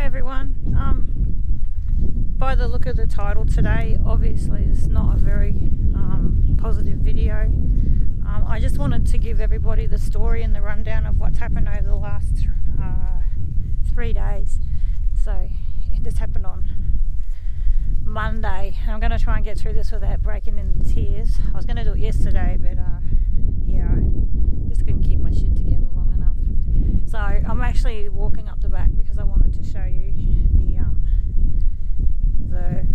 everyone. By the look of the title today, obviously it's not a very positive video. I just wanted to give everybody the story and the rundown of what's happened over the last 3 days. So this happened on Monday, and I'm going to try and get through this without breaking into tears. I was going to do it yesterday, but yeah, I just couldn't keep my shit together long enough. So I'm actually walking up the back because I wanted to show you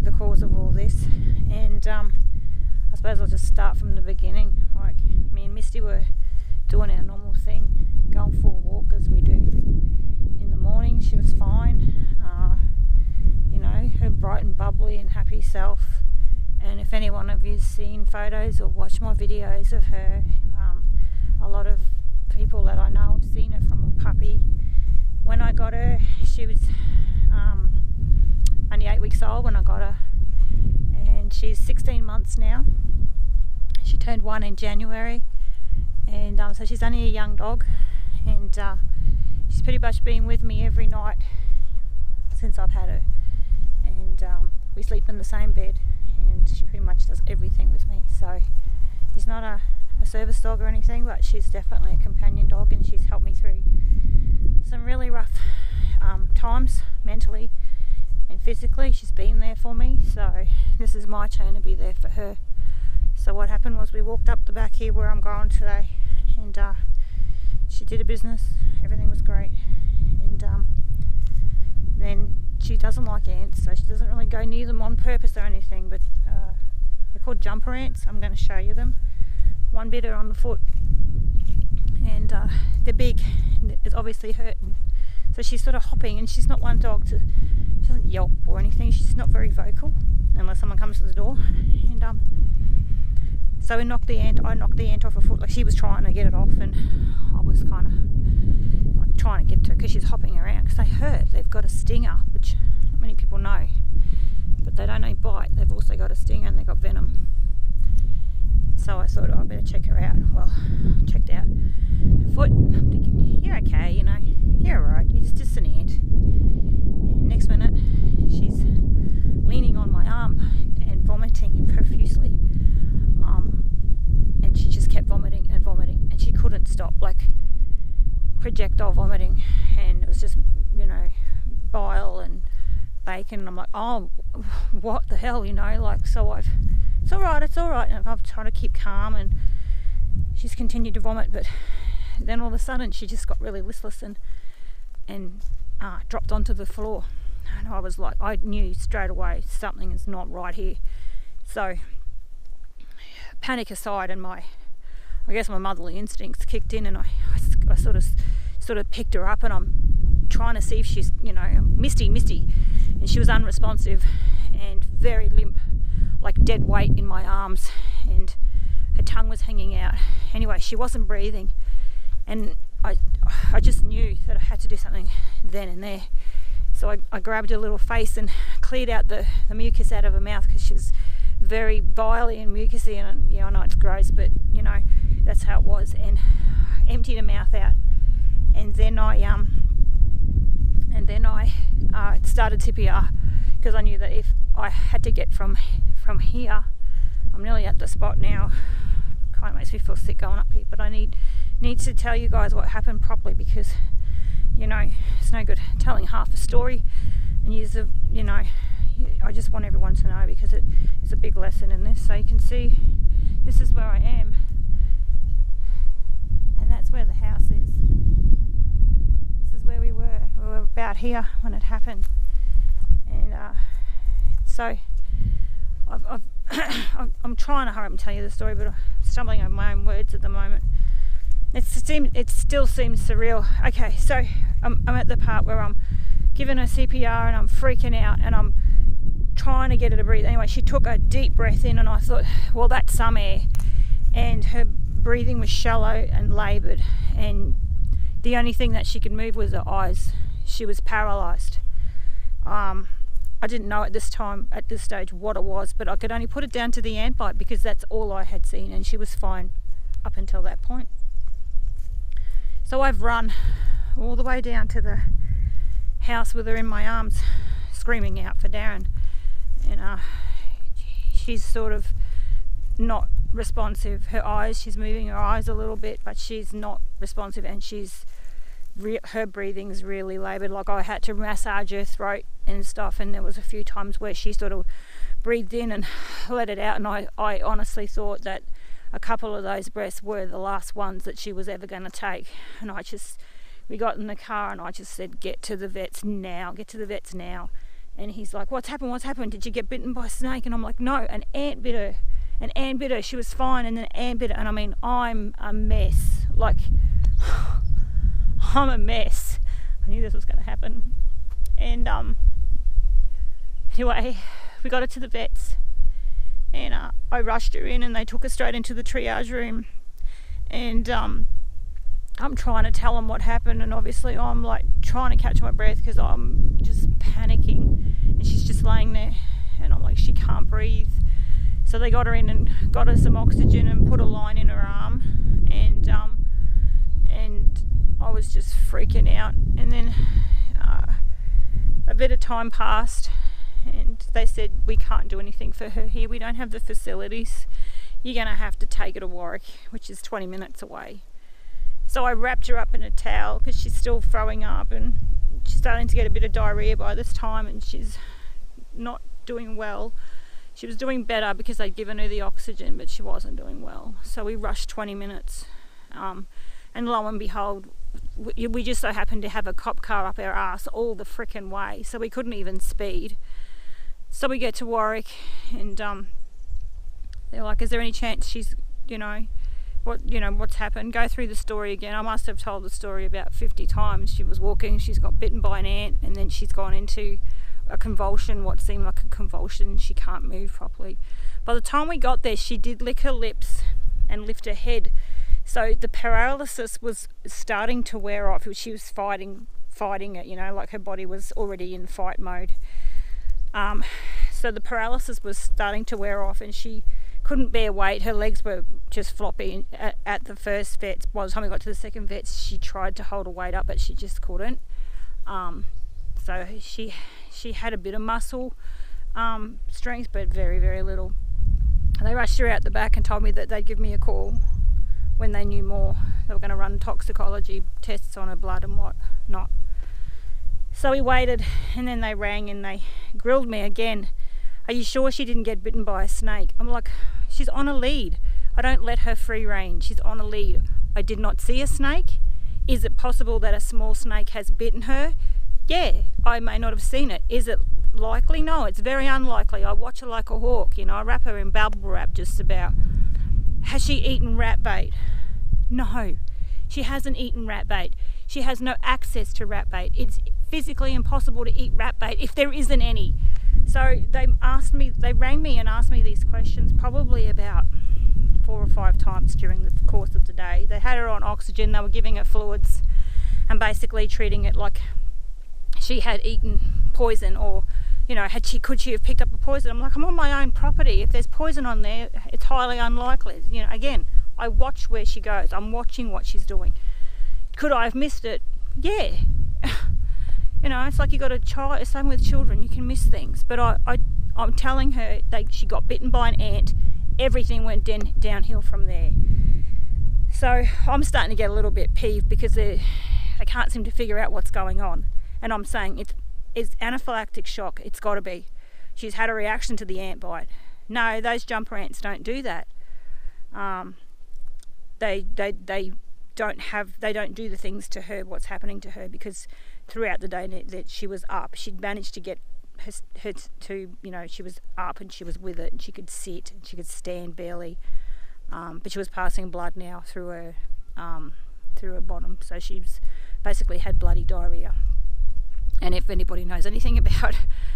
the cause of all this, and I suppose I'll just start from the beginning. Like, me and Misty were doing our normal thing, going for a walk as we do in the morning. She was fine, you know, her bright and bubbly and happy self. And if any one of you's seen photos or watched my videos of her, a lot of people that I know have seen it from a puppy. When I got her, she was only 8 weeks old when I got her, and she's 16 months now. She turned 1 in January, and so she's only a young dog, and she's pretty much been with me every night since I've had her, and we sleep in the same bed, and she pretty much does everything with me. So she's not a service dog or anything, but she's definitely a companion dog, and she's helped me through some really rough times mentally and physically. She's been there for me, so this is my turn to be there for her. So what happened was, we walked up the back here where I'm going today, and she did her business, everything was great, and then she doesn't like ants, so she doesn't really go near them on purpose or anything, but they're called jumper ants. I'm going to show you them. One bit her on the foot, and they're big, and it's obviously hurting. So she's sort of hopping, and she's not one dog to, she doesn't yelp or anything. She's not very vocal unless someone comes to the door. And so I knocked the ant off her foot. Like, she was trying to get it off, and I was kind of like trying to get to her because she's hopping around, because they hurt. They've got a stinger, which not many people know, but they don't only bite, they've also got a stinger, and they've got venom. So I thought, I better check her out. Well, I checked out her foot, and I'm thinking, you're okay, you know, you're alright, you're just an ant. And next minute, she's leaning on my arm and vomiting profusely. And she just kept vomiting and vomiting, and she couldn't stop, like projectile vomiting. And it was just, you know, bile and bacon. And I'm like, oh, what the hell, you know, like, so it's all right, and I'm trying to keep calm, and she's continued to vomit, but then all of a sudden she just got really listless and dropped onto the floor, and I was like, I knew straight away something is not right here. So panic aside, and I guess my motherly instincts kicked in, and I sort of picked her up, and I'm trying to see if she's, you know, Misty, and she was unresponsive and very limp, like dead weight in my arms, and her tongue was hanging out. Anyway, she wasn't breathing, and I just knew that I had to do something then and there. So I grabbed her little face and cleared out the mucus out of her mouth, because she was very biley and mucusy, and yeah, I know it's gross, but you know, that's how it was. And emptied her mouth out, and then I started CPR, because I knew that if I had to get from here, I'm nearly at the spot now. Kind of makes me feel sick going up here, but I need to tell you guys what happened properly, because you know, it's no good telling half a story and you know, I just want everyone to know, because it's a big lesson in this. So you can see, this is where I am, and that's where the house is. This is where we were about here when it happened. And so I'm trying to hurry up and tell you the story, but I'm stumbling over my own words at the moment. It still seems surreal. Okay, so I'm at the part where I'm giving her CPR, and I'm freaking out, and I'm trying to get her to breathe. Anyway, she took a deep breath in, and I thought, well, that's some air. And her breathing was shallow and laboured, and the only thing that she could move was her eyes. She was paralysed. I didn't know at this stage what it was, but I could only put it down to the ant bite, because that's all I had seen, and she was fine up until that point. So I've run all the way down to the house with her in my arms, screaming out for Darren. And she's sort of not responsive. She's moving her eyes a little bit, but she's not responsive, and her breathing's really laboured. Like, I had to massage her throat and stuff, and there was a few times where she sort of breathed in and let it out, and I honestly thought that a couple of those breaths were the last ones that she was ever going to take. And we got in the car, and I just said, get to the vets now. And he's like, what's happened? Did you get bitten by a snake? And I'm like, no, an ant bit her. She was fine, and then an ant bit her. And I mean, I'm a mess. Like, I'm a mess. I knew this was going to happen. And anyway, we got her to the vets, and I rushed her in, and they took her straight into the triage room. And I'm trying to tell them what happened, and obviously I'm like trying to catch my breath because I'm just panicking, and she's just laying there, and I'm like, she can't breathe. So they got her in and got her some oxygen and put a line in her arm, and I was just freaking out. And then a bit of time passed, and they said, we can't do anything for her here, we don't have the facilities, you're going to have to take her to Warwick, which is 20 minutes away. So I wrapped her up in a towel because she's still throwing up, and she's starting to get a bit of diarrhea by this time, and she's not doing well. She was doing better because I'd given her the oxygen, but she wasn't doing well. So we rushed 20 minutes, and lo and behold, we just so happened to have a cop car up our arse all the frickin' way, so we couldn't even speed. So we get to Warwick, and they're like, is there any chance she's, what's happened? Go through the story again. I must have told the story about 50 times. She was walking, she's got bitten by an ant, and then she's gone into a convulsion, what seemed like a convulsion. She can't move properly. By the time we got there, she did lick her lips and lift her head. So the paralysis was starting to wear off. She was fighting it, like her body was already in fight mode. So the paralysis was starting to wear off, and she couldn't bear weight. Her legs were just floppy at the first vets. By the time we got to the second vets, she tried to hold her weight up, but she just couldn't. So she had a bit of muscle strength, but very, very little. And they rushed her out the back and told me that they'd give me a call when they knew more. They were going to run toxicology tests on her blood and what not. So we waited, and then they rang and they grilled me again. Are you sure she didn't get bitten by a snake? I'm like, she's on a lead. I don't let her free range. She's on a lead. I did not see a snake. Is it possible that a small snake has bitten her? Yeah, I may not have seen it. Is it likely? No, it's very unlikely. I watch her like a hawk, I wrap her in bubble wrap just about. Has she eaten rat bait? No, she hasn't eaten rat bait. She has no access to rat bait. It's physically impossible to eat rat bait if there isn't any. So they rang me and asked me these questions probably about 4 or 5 times during the course of the day. They had her on oxygen, they were giving her fluids and basically treating it like she had eaten poison, or could she have picked up a poison? I'm like, I'm on my own property. If there's poison on there, it's highly unlikely. Again, I watch where she goes. I'm watching what she's doing. Could I have missed it? Yeah. It's like you got a child. Same with children, you can miss things. But I'm telling her she got bitten by an ant. Everything went downhill from there. So I'm starting to get a little bit peeved because they can't seem to figure out what's going on. And I'm saying it's anaphylactic shock. It's got to be. She's had a reaction to the ant bite. No, those jumper ants don't do that. They don't do the things to her, what's happening to her, because throughout the day that she was up, she'd managed to get her to, she was up and she was with it, and she could sit and she could stand barely, but she was passing blood now through her bottom, so she's basically had bloody diarrhea. And if anybody knows anything about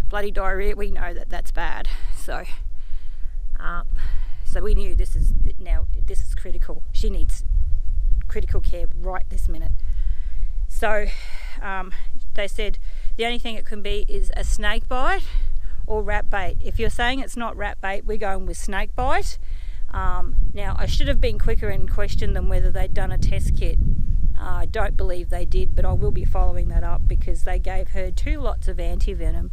bloody diarrhea, we know that that's bad. So we knew this is critical. She needs critical care right this minute. So they said the only thing it can be is a snake bite or rat bait. If you're saying it's not rat bait, we're going with snake bite. Now I should have been quicker and questioned them whether they'd done a test kit, I don't believe they did, but I will be following that up because they gave her 2 lots of anti-venom.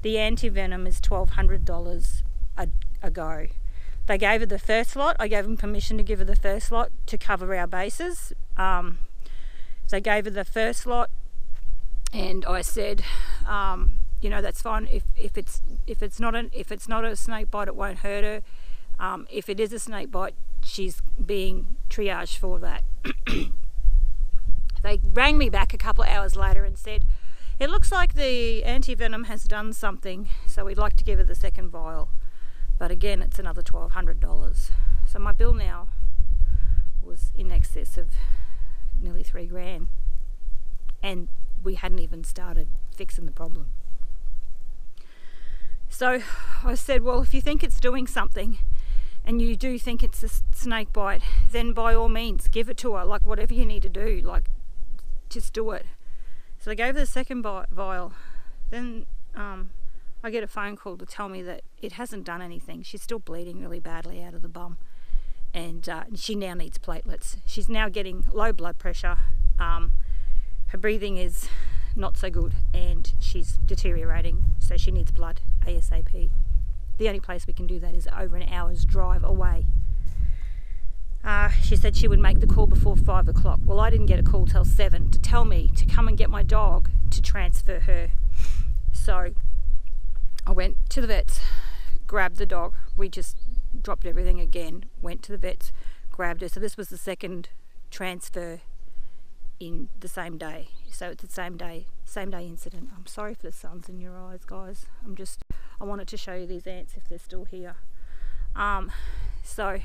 The anti-venom is $1,200 a go. They gave her the first lot. I gave them permission to give her the first lot to cover our bases. They gave her the first lot, and I said, you know, that's fine. If it's not a snake bite, it won't hurt her. If it is a snake bite, she's being triaged for that. They rang me back a couple of hours later and said, it looks like the anti-venom has done something, so we'd like to give her the second vial. But again, it's another $1,200. So my bill now was in excess of nearly $3,000. And we hadn't even started fixing the problem. So I said, well, if you think it's doing something and you do think it's a snake bite, then by all means give it to her, like whatever you need to do, like just do it. So they gave her the second vial. Then I get a phone call to tell me that it hasn't done anything. She's still bleeding really badly out of the bum, and she now needs platelets. She's now getting low blood pressure. Her breathing is not so good and she's deteriorating, so she needs blood ASAP. The only place we can do that is over an hour's drive away. She said she would make the call before 5 o'clock. Well, I didn't get a call till 7 to tell me to come and get my dog to transfer her. So I went to the vets, grabbed the dog. We just dropped everything again, went to the vets, grabbed her. So this was the second transfer in the same day. So it's the same day incident. I'm sorry for the sun's in your eyes, guys. I wanted to show you these ants if they're still here. So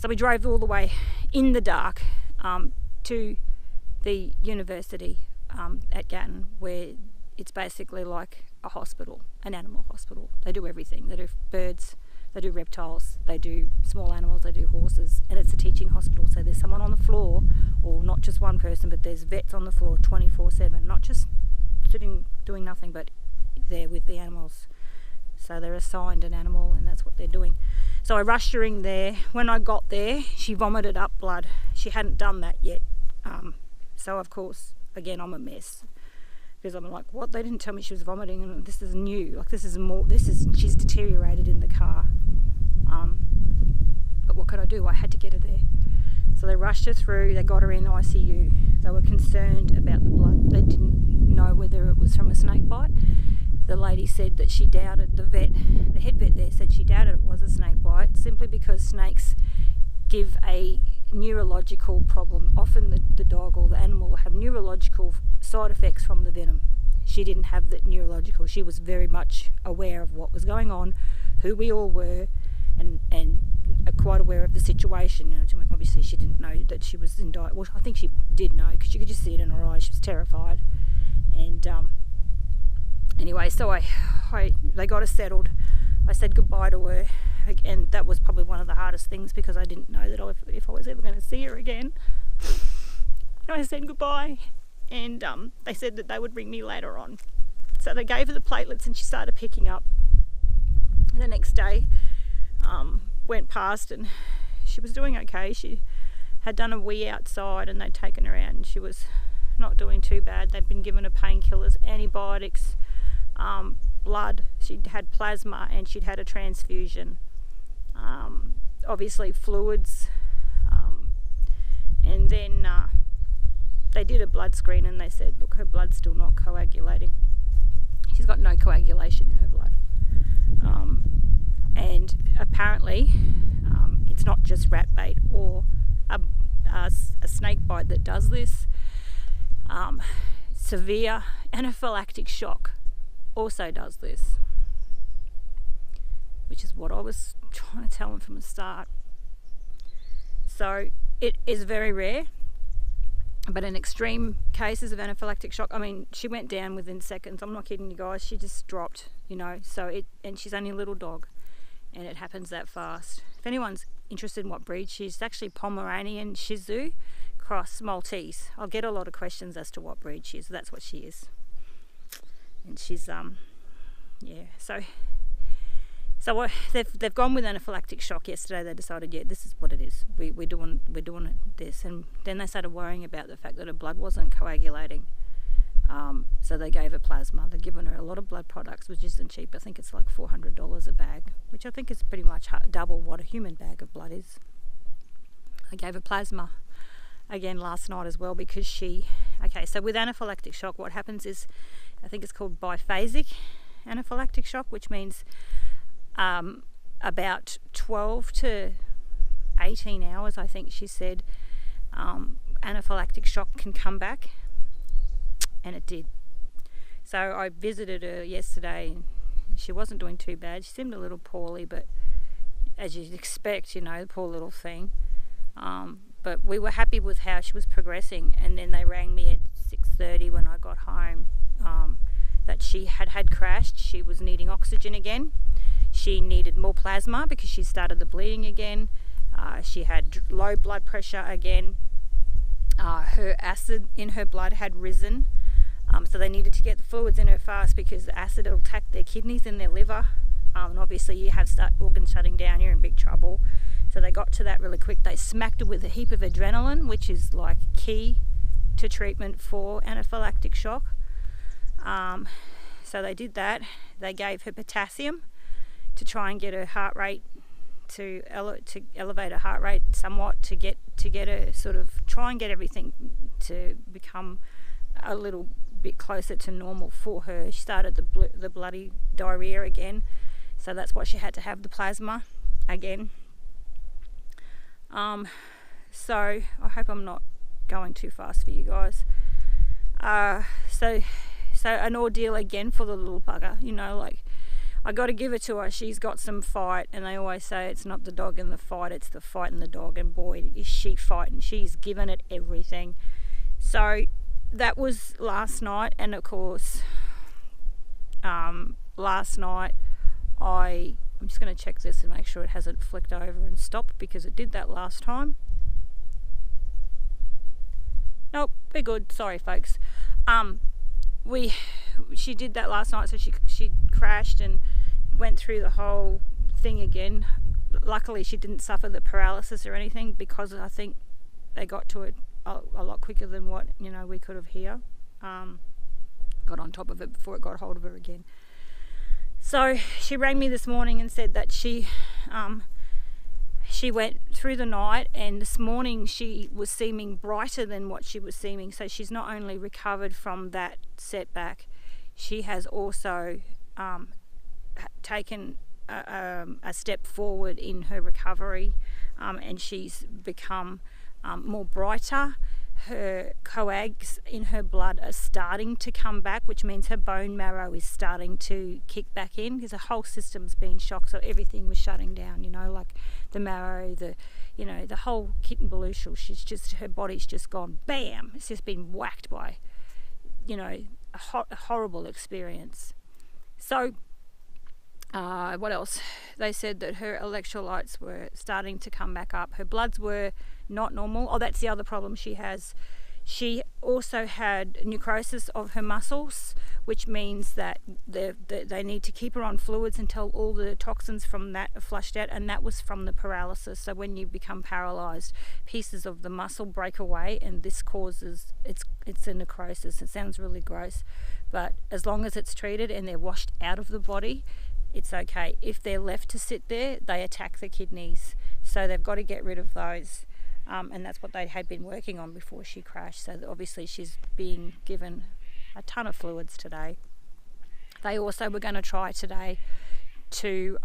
we drove all the way in the dark to the university at Gatton, where it's basically like a hospital, an animal hospital. They do everything. They do birds, they do reptiles, they do small animals, they do horses, and it's a teaching hospital. So there's someone on the floor, or not just one person, but there's vets on the floor 24/7, not just sitting doing nothing, but there with the animals. So they're assigned an animal, and that's what they're doing. So I rushed her in there. When I got there, she vomited up blood. She hadn't done that yet. So of course, again, I'm a mess, because I'm like, what? They didn't tell me she was vomiting, and this is new. Like, she's deteriorated in the car. But what could I do? I had to get her there. So they rushed her through. They got her in ICU. They were concerned about the blood. They didn't know whether it was from a snake bite. The lady said that she doubted, the head vet there said she doubted it was a snake bite, simply because snakes give a neurological problem. Often the dog or the animal will have neurological side effects from the venom. She didn't have that neurological. She was very much aware of what was going on, who we all were, and quite aware of the situation. Obviously she didn't know that she was in dire. Well, I think she did know, because you could just see it in her eyes. She was terrified. And anyway, so they got her settled. I said goodbye to her, and that was probably one of the hardest things, because I didn't know that if I was ever going to see her again. And I said goodbye, and they said that they would ring me later on. So they gave her the platelets, and she started picking up. The next day went past, and she was doing okay. She had done a wee outside, and they'd taken her out, and she was not doing too bad. They'd been given her painkillers, antibiotics, blood. She'd had plasma, and she'd had a transfusion. Obviously fluids, and then they did a blood screen, and they said, look, her blood's still not coagulating. She's got no coagulation in her blood. And apparently it's not just rat bait or a snake bite that does this. Severe anaphylactic shock also does this, which is what I was trying to tell them from the start. So it is very rare, but in extreme cases of anaphylactic shock, I mean, she went down within seconds. I'm not kidding you guys. She just dropped, and she's only a little dog, and it happens that fast. If anyone's interested in what breed she's actually Pomeranianx Shiztzu X Maltese. I'll get a lot of questions as to what breed she is. That's what she is. And she's, yeah. So So they've gone with anaphylactic shock yesterday. They decided, yeah, this is what it is. We're doing this, and then they started worrying about the fact that her blood wasn't coagulating. So they gave her plasma. They've given her a lot of blood products, which isn't cheap. I think it's like $400 a bag, which I think is pretty much double what a human bag of blood is. I gave her plasma again last night as well because so with anaphylactic shock, what happens is, I think it's called biphasic anaphylactic shock, which means about 12 to 18 hours, I think she said, anaphylactic shock can come back, and it did. So I visited her yesterday, and she wasn't doing too bad. She seemed a little poorly, but as you'd expect, the poor little thing. But we were happy with how she was progressing, and then they rang me at 6:30 when I got home that she had crashed. She was needing oxygen again. She needed more plasma because she started the bleeding again. She had low blood pressure again. Her acid in her blood had risen, so they needed to get the fluids in her fast because the acid will attack their kidneys and their liver, and obviously you have organs shutting down, you're in big trouble. So they got to that really quick. They smacked her with a heap of adrenaline, which is like key to treatment for anaphylactic shock. So they did that. They gave her potassium to try and get her heart rate to elevate her heart rate somewhat, to get her sort of try and get everything to become a little bit closer to normal for her. She started the bloody diarrhea again, so that's why she had to have the plasma again. So I hope I'm not going too fast for you guys. So an ordeal again for the little bugger, I got to give it to her. She's got some fight, and they always say it's not the dog in the fight, it's the fight in the dog, and boy, is she fighting. She's given it everything. So that was last night, and of course, last night I'm just going to check this and make sure it hasn't flicked over and stopped, because it did that last time. Nope, we're good. Sorry, folks. She did that last night, so she crashed and went through the whole thing again. Luckily, she didn't suffer the paralysis or anything, because I think they got to it a lot quicker than what we could have here. Got on top of it before it got hold of her again. So she rang me this morning and said that she went through the night, and this morning she was seeming brighter than what she was seeming. So she's not only recovered from that setback, she has also taken a step forward in her recovery, and she's become more brighter. Her coags in her blood are starting to come back, which means her bone marrow is starting to kick back in, because the whole system's been shocked, so everything was shutting down, like the marrow, the whole kit and balushel. Her body's just gone bam. It's just been whacked by a horrible experience. So what else? They said that her electrolytes were starting to come back up. Her bloods were not normal. Oh, that's the other problem she has. She also had necrosis of her muscles, which means that they need to keep her on fluids until all the toxins from that are flushed out, and that was from the paralysis. So when you become paralyzed, pieces of the muscle break away, and this causes it's a necrosis. It sounds really gross, but as long as it's treated and they're washed out of the body, it's okay. If they're left to sit there, they attack the kidneys, so they've got to get rid of those. And that's what they had been working on before she crashed. So obviously she's being given a ton of fluids today. They also were going to try today to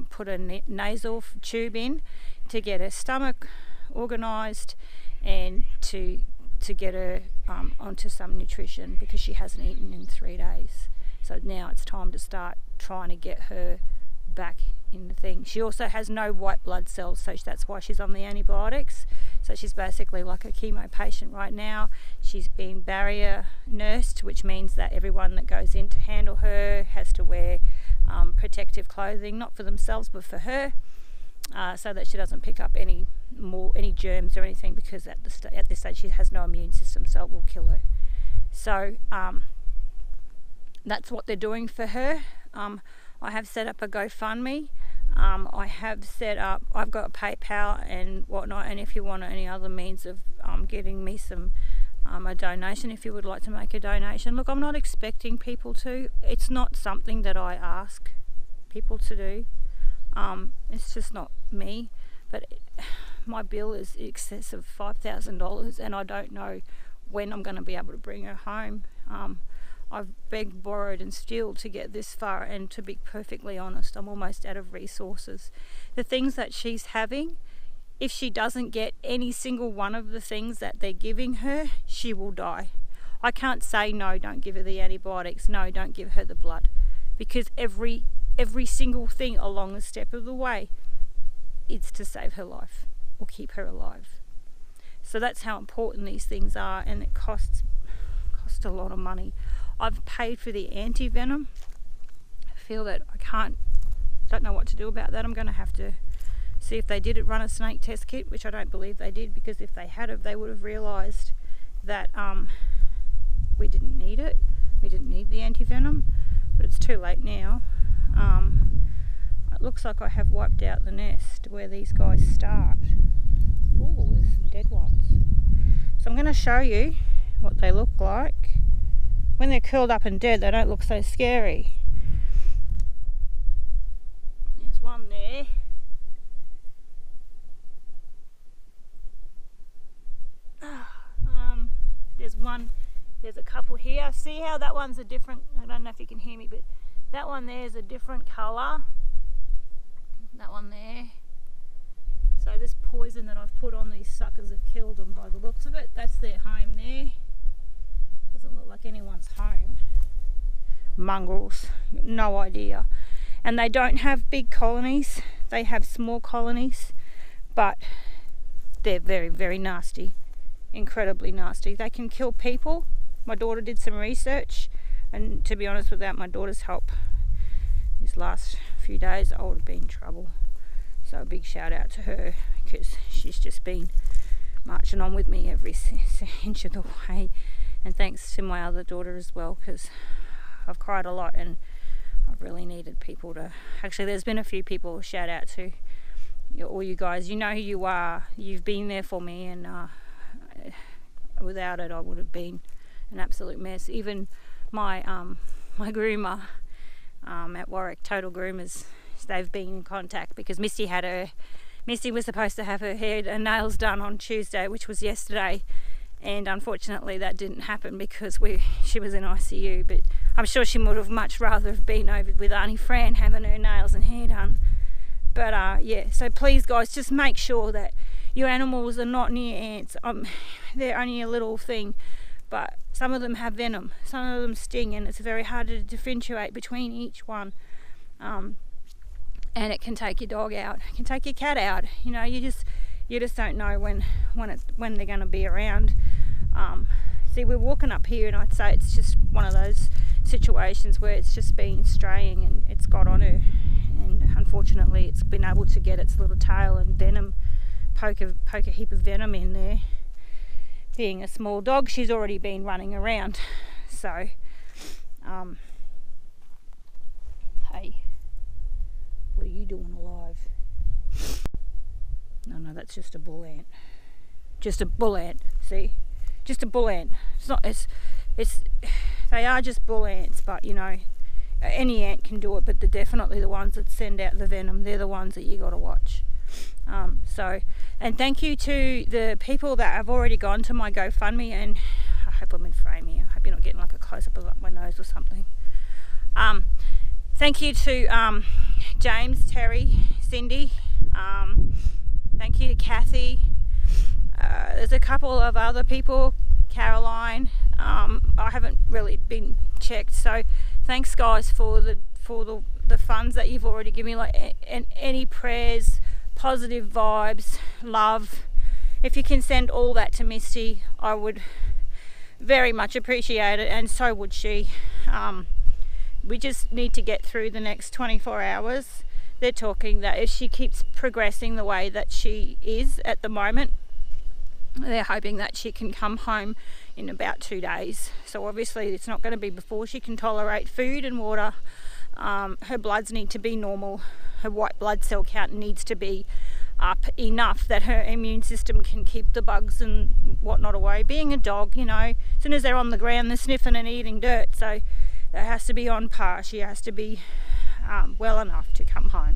put a nasal tube in to get her stomach organised, and to get her onto some nutrition, because she hasn't eaten in 3 days. So now it's time to start trying to get her back in the thing. She also has no white blood cells, so that's why she's on the antibiotics. So she's basically like a chemo patient right now. She's being barrier nursed, which means that everyone that goes in to handle her has to wear protective clothing, not for themselves but for her, so that she doesn't pick up any germs or anything, because at this stage she has no immune system, so it will kill her. So that's what they're doing for her. I have set up a GoFundMe. I have set up, I've got a PayPal and whatnot, and if you want any other means of getting me some a donation, if you would like to make a donation. Look, I'm not expecting people to. It's not something that I ask people to do. It's just not me. But my bill is in excess of $5,000 and I don't know when I'm going to be able to bring her home. I've begged, borrowed and stealed to get this far, and to be perfectly honest, I'm almost out of resources. The things that she's having, if she doesn't get any single one of the things that they're giving her, she will die. I can't say no, don't give her the antibiotics, no, don't give her the blood, because every single thing along the step of the way is to save her life or keep her alive. So that's how important these things are, and it costs a lot of money. I've paid for the anti-venom. I feel that don't know what to do about that. I'm going to have to see if they did run a snake test kit, which I don't believe they did, because if they had, they would have realised that we didn't need it. We didn't need the anti-venom, but it's too late now. It looks like I have wiped out the nest where these guys start. Oh, there's some dead ones. So I'm going to show you what they look like. When they're curled up and dead, they don't look so scary. There's one there. There's a couple here. See how that one's a different, I don't know if you can hear me, but that one there is a different colour. That one there. So this poison that I've put on these suckers have killed them by the looks of it. That's their home there. Doesn't look like anyone's home. Mongrels, no idea. And they don't have big colonies. They have small colonies, but they're very, very nasty. Incredibly nasty. They can kill people. My daughter did some research, and to be honest, without my daughter's help these last few days, I would have been in trouble. So a big shout out to her, because she's just been marching on with me every inch of the way. And thanks to my other daughter as well, because I've cried a lot and I've really needed people to... Actually, there's been a few people, shout out to all you guys. You know who you are. You've been there for me, and without it I would have been an absolute mess. Even my my groomer at Warwick, Total Groomers, they've been in contact, because Misty was supposed to have her hair and nails done on Tuesday, which was yesterday, and unfortunately that didn't happen because she was in ICU. But I'm sure she would have much rather have been over with Auntie Fran having her nails and hair done. But yeah, so please guys, just make sure that your animals are not near ants. They're only a little thing, but some of them have venom, some of them sting, and it's very hard to differentiate between each one. And it can take your dog out, it can take your cat out. You know, you just don't know when they're going to be around. See, we're walking up here, and I'd say it's just one of those situations where it's just been straying and it's got on her, and unfortunately it's been able to get its little tail and venom, poke a heap of venom in there. Being a small dog, she's already been running around. So hey, what are you doing alive? No, that's just a bull ant. Just a bull ant. See, just a bull ant. They are just bull ants, but you know, any ant can do it, but they're definitely the ones that send out the venom. They're the ones that you got to watch. And thank you to the people that have already gone to my GoFundMe, and I hope I'm in frame here. I hope you're not getting like a close-up of my nose or something. Thank you to James, Terry, Cindy. Thank you to Kathy. There's a couple of other people, Caroline. I haven't really been checked, so thanks guys for the funds that you've already given me, like any prayers, positive vibes, love. If you can send all that to Misty, I would very much appreciate it, and so would she. We just need to get through the next 24 hours. They're talking that if she keeps progressing the way that she is at the moment, they're hoping that she can come home in about 2 days. So obviously it's not going to be before she can tolerate food and water. Her bloods need to be normal. Her white blood cell count needs to be up enough that her immune system can keep the bugs and whatnot away. Being a dog, you know, as soon as they're on the ground, they're sniffing and eating dirt, so that has to be on par. She has to be well enough to come home.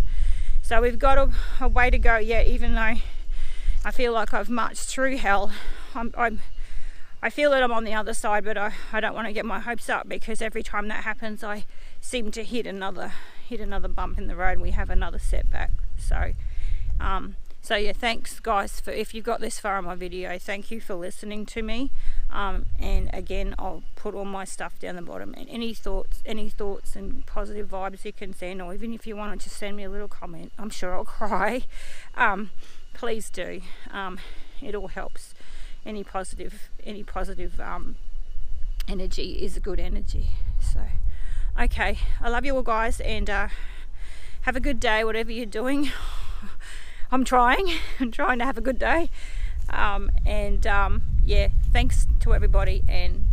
So we've got a way to go yet, even though I feel like I've marched through hell. I feel that I'm on the other side, but I don't want to get my hopes up, because every time that happens I seem to hit another bump in the road and we have another setback. So yeah, thanks guys for, if you've got this far in my video, thank you for listening to me. And again, I'll put all my stuff down the bottom, and any thoughts and positive vibes you can send, or even if you want to just send me a little comment, I'm sure I'll cry. Please do. It all helps. Any positive energy is a good energy. So okay, I love you all guys, and have a good day whatever you're doing. I'm trying to have a good day, yeah, thanks to everybody, and